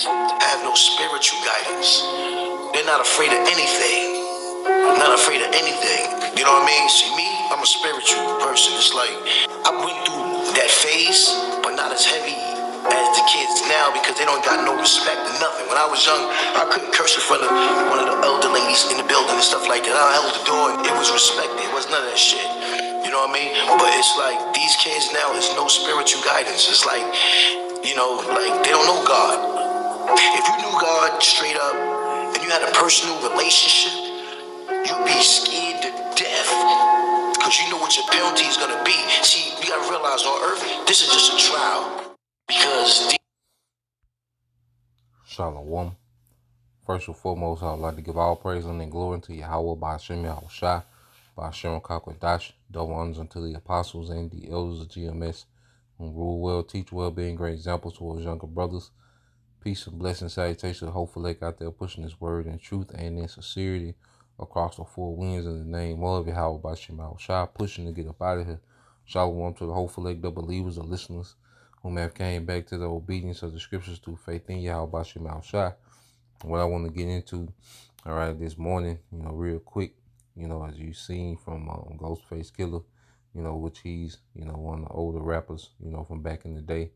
have no spiritual guidance. They're not afraid of anything. Not afraid of anything. You know what I mean? See, me, I'm a spiritual person. It's like I went through that phase, but not as heavy as the kids now because they don't got no respect or nothing. When I was young, I couldn't curse in front of one of the elder ladies in the building and stuff like that. I held the door and it was respected. It was none of that shit. You know what I mean? But it's like these kids now, there's no spiritual guidance. It's like, like they don't know God. If you knew God straight up and you had a personal relationship, you'd be scared to death because you know what your penalty is going to be. See, we got to realize on earth, this is just a trial because... Shalom. First and foremost, I would like to give all praise and glory to Yahweh by Hashem Yahushua, by Hashem Kakwadash, double honors unto the apostles and the elders of GMS, who rule well, teach well, being great examples towards younger brothers. Peace and blessing, salutations. Hopefully, out there pushing this word in truth and in sincerity across the four winds in the name of Yahweh by Hashem Yahushua, pushing to get up out of here. Shalom to the hopeful the believers, the listeners, whom have came back to the obedience of the scriptures through faith in Yahweh by Hashem Yahushua. What I want to get into, all right, this morning, real quick, as you've seen from Ghostface Killer, which he's, one of the older rappers, from back in the day,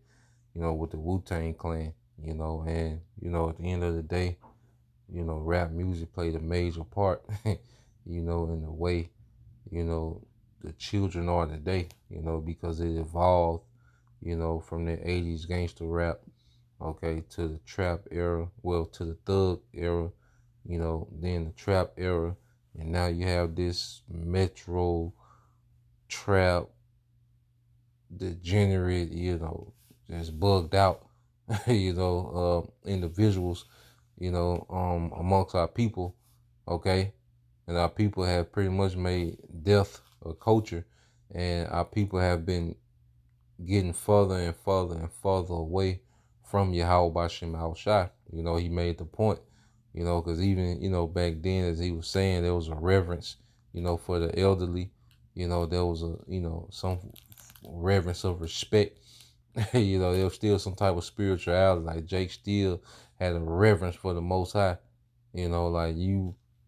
with the Wu-Tang Clan, and, at the end of the day, rap music played a major part, in the way, the children are today, because it evolved, from the 80s gangster rap, okay, to the trap era, well, to the thug era, then the trap era, and now you have this metro trap degenerate, just bugged out, individuals, amongst our people, okay, and our people have pretty much made death a culture, and our people have been getting further and further and further away from Yahweh Bashim Al-Shai. He made the point, because even, back then, as he was saying, there was a reverence, for the elderly, there was some reverence of respect, there was still some type of spirituality, like Jake still had a reverence for the Most High, like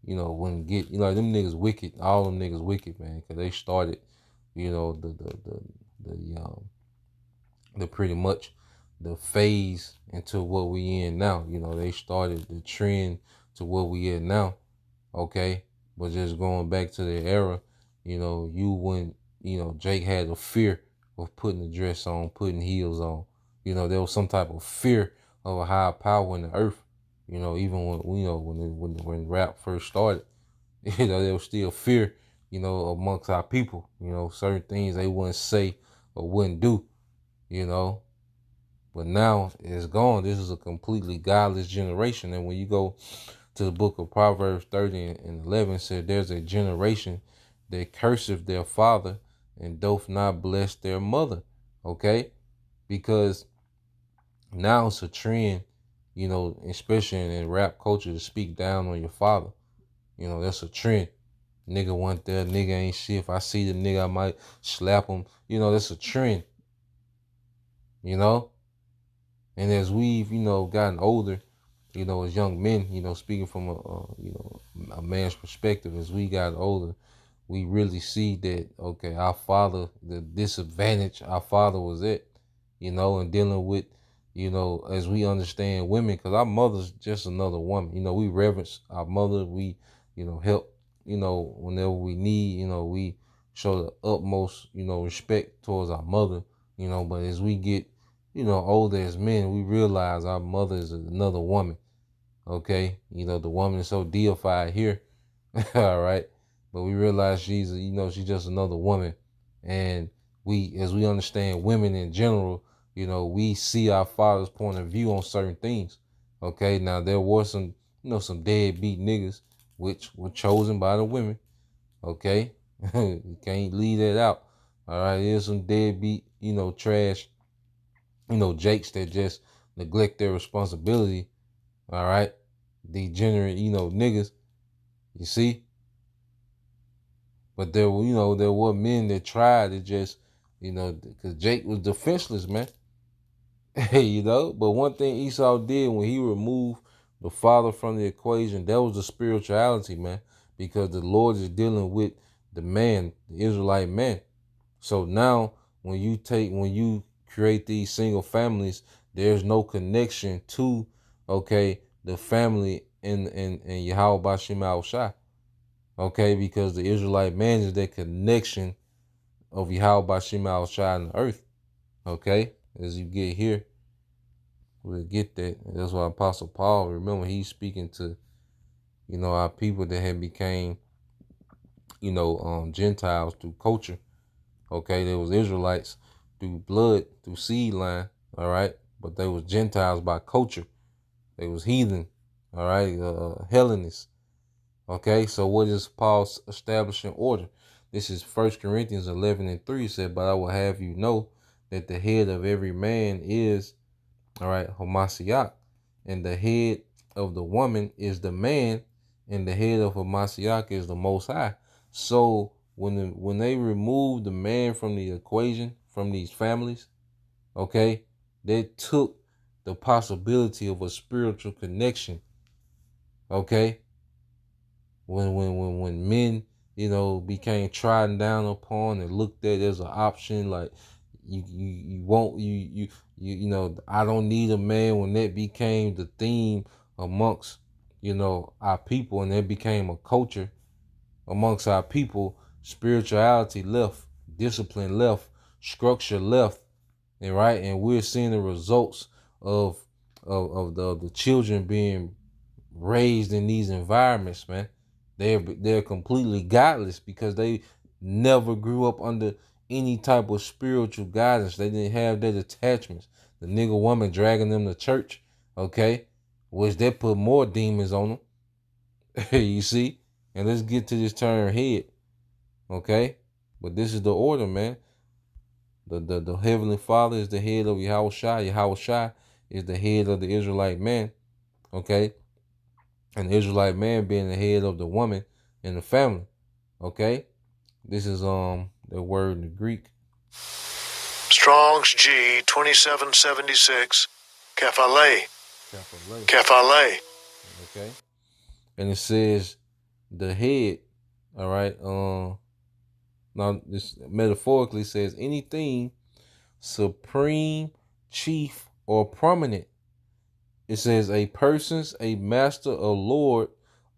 wouldn't get, them niggas wicked, all them niggas wicked, man, because they started, the pretty much the phase into what we in now. They started the trend to what we in now. Okay. But just going back to the era, you wouldn't, Jake had a fear of putting a dress on, putting heels on. There was some type of fear of a higher power in the earth. Even when rap first started, there was still fear, amongst our people, certain things they wouldn't say or wouldn't do. But now it's gone. This is a completely godless generation. And when you go to the book of Proverbs 30 and 11, said there's a generation that curseth their father and doth not bless their mother. Okay? Because now it's a trend, especially in rap culture, to speak down on your father. That's a trend. Nigga went there, nigga ain't shit. If I see the nigga, I might slap him. That's a trend. And as we've, gotten older, as young men, speaking from a man's perspective, as we got older, we really see that, okay, our father, the disadvantage our father was at, and dealing with, as we understand women, because our mother's just another woman. We reverence our mother. We, help, whenever we need, we show the utmost, respect towards our mother, but as we get, older as men, we realize our mother is another woman. Okay. The woman is so deified here. All right. But we realize she's just another woman. And as we understand women in general, we see our father's point of view on certain things. Okay. Now there were some, some deadbeat niggas, which were chosen by the women. Okay. You can't leave that out. All right. There's some deadbeat, trash, Jakes that just neglect their responsibility. All right. Degenerate, niggas. You see? But there were men that tried to just, because Jake was defenseless, man. You know, but one thing Esau did when he removed the father from the equation, that was the spirituality, man, because the Lord is dealing with the man, the Israelite man. So now when you create these single families, there's no connection to, okay, the family in Yahweh Bashim Al Shai. Okay, because the Israelite man is that connection of Yahweh Bashim Al Shai in the earth. Okay, as you get here, we'll get that. That's why Apostle Paul, remember, he's speaking to, our people that had became, Gentiles through culture. Okay, there was Israelites through blood, through seed line, all right, but they was Gentiles by culture. They was heathen, all right, Hellenists. Okay, so what is Paul's establishing order? This is 1 Corinthians 11:3. It said, but I will have you know that the head of every man is, all right, Homasiach, and the head of the woman is the man, and the head of Homasiach is the Most High. So when they remove the man from the equation, from these families, okay, they took the possibility of a spiritual connection, okay? When men, became trodden down upon and looked at as an option, like you won't I don't need a man. When that became the theme amongst our people, and it became a culture amongst our people, spirituality left, discipline left, structure left, and we're seeing the results of the children being raised in these environments, man. They're completely godless because they never grew up under any type of spiritual guidance. They didn't have that attachments. The nigga woman dragging them to church, okay, which that put more demons on them. You see? And let's get to this turn head, okay? But this is the order, man. The Heavenly Father is the head of Yahweh Shai. Yahweh Shai is the head of the Israelite man, okay? And the Israelite man being the head of the woman in the family. Okay? This is the word in the Greek. Strong's G 2776. Kephale. Kephale. Okay. And it says the head, all right. Now this metaphorically says anything supreme, chief, or prominent. It says a person's a master or lord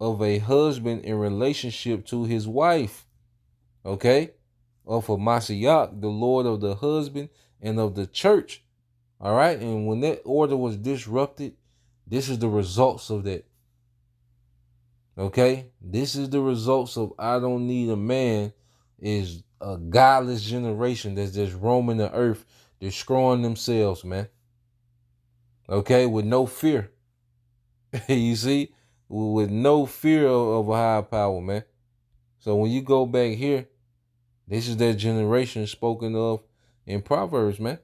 of a husband in relationship to his wife. Okay? Or for Mashiach, the Lord of the husband and of the church. All right? And when that order was disrupted, this is the results of that. Okay? This is the results of I don't need a man is a godless generation that's just roaming the earth, destroying themselves, man. Okay? With no fear. You see? With no fear of a higher power, man. So when you go back here, this is that generation spoken of in Proverbs, man.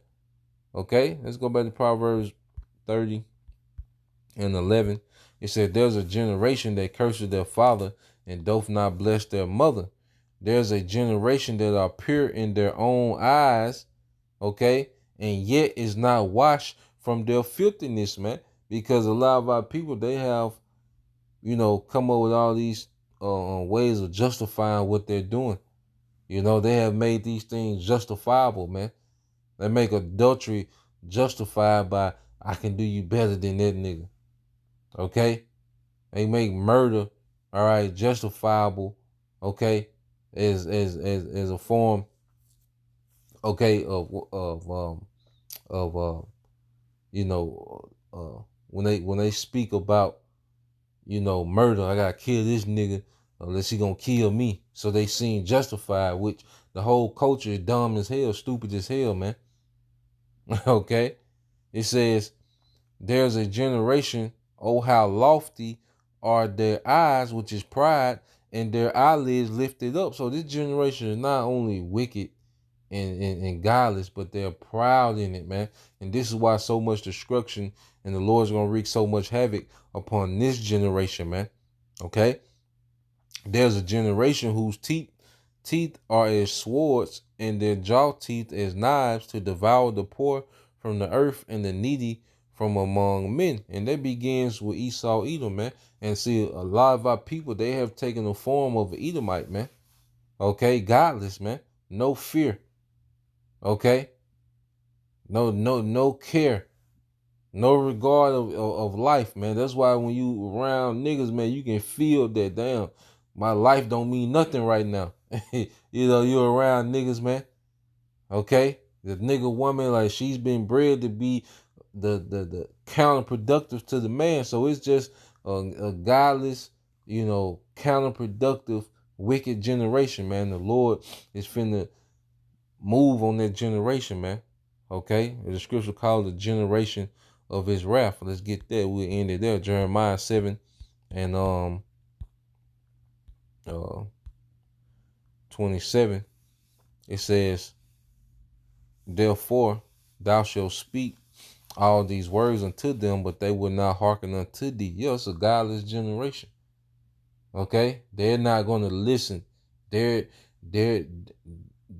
Okay? Let's go back to Proverbs 30 and 11. It said, there's a generation that curses their father and doth not bless their mother. There's a generation that are pure in their own eyes, okay, and yet is not washed from their filthiness, man. Because a lot of our people, they have, come up with all these ways of justifying what they're doing. They have made these things justifiable, man. They make adultery justified by, I can do you better than that nigga. Okay? They make murder, all right, justifiable, okay, as a form, okay, of when they speak about, murder, I gotta kill this nigga unless he gonna kill me. So they seem justified, which the whole culture is dumb as hell, stupid as hell, man. Okay? It says, there's a generation, oh how lofty are their eyes, which is pride, and their eyelids lifted up. So this generation is not only wicked and godless, but they're proud in it, man. And this is why so much destruction, and the Lord's gonna wreak so much havoc upon this generation, man. Okay? There's a generation whose teeth are as swords and their jaw teeth as knives to devour the poor from the earth and the needy from among men. And that begins with Esau, Edom, man. And see, a lot of our people, they have taken the form of an Edomite, man. Okay, godless, man. No fear. Okay, no care. No regard of life, man. That's why when you around niggas, man, you can feel that, damn, my life don't mean nothing right now. You're around niggas, man. Okay? The nigga woman, like, she's been bred to be the counterproductive to the man. So it's just a godless, counterproductive, wicked generation, man. The Lord is finna move on that generation, man. Okay? The scripture called the generation of his wrath. Let's get that. We'll end it there. Jeremiah 7 and 27. It says, therefore thou shalt speak all these words unto them, but they will not hearken unto thee. Yeah, it's a godless generation. Okay? They're not going to listen. Their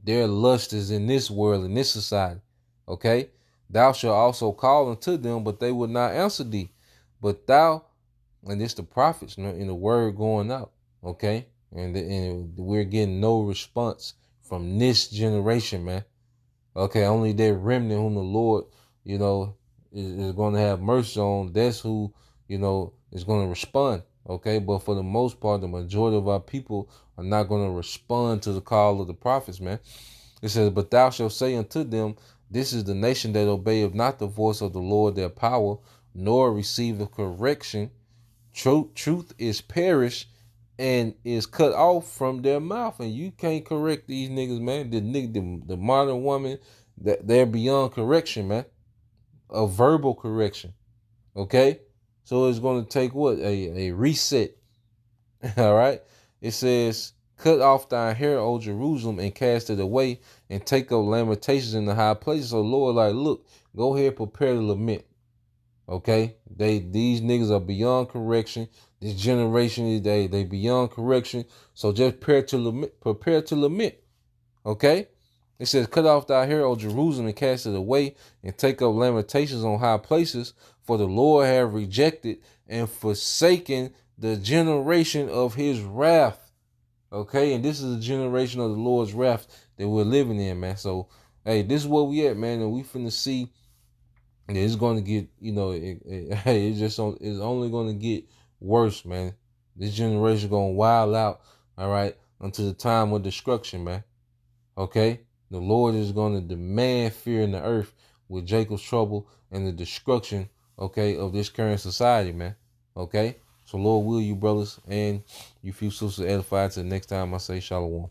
lust is in this world, in this society. Okay? Thou shalt also call unto them, but they will not answer thee. But thou, and it's the prophets in the word going out. Okay? And we're getting no response from this generation, man. Okay, only that remnant whom the Lord, is going to have mercy on. That's who, is going to respond. Okay, but for the most part, the majority of our people are not going to respond to the call of the prophets, man. It says, but thou shalt say unto them, this is the nation that obeyeth not the voice of the Lord their power, nor receiveth correction. Truth is perished and is cut off from their mouth. And you can't correct these niggas, man. The modern woman, that they're beyond correction, man. A verbal correction. Okay? So it's going to take what? A reset. All right? It says, cut off thine hair, O Jerusalem, and cast it away, and take up lamentations in the high places. So Lord, like, look, go ahead, prepare to lament. Okay? These niggas are beyond correction. This generation, they beyond correction. So just prepare to lament. Okay? It says, cut off thy hair, O Jerusalem, and cast it away, and take up lamentations on high places, for the Lord have rejected and forsaken the generation of his wrath. Okay? And this is the generation of the Lord's wrath that we're living in, man. So, hey, this is where we at, man, and we finna see it's going to get, it's only going to get worse, man. This generation going to wild out, all right, until the time of destruction, man. Okay? The Lord is going to demand fear in the earth with Jacob's trouble and the destruction, okay, of this current society, man. Okay? So, Lord, will you, brothers, and you few sisters edified till the next time I say shalom.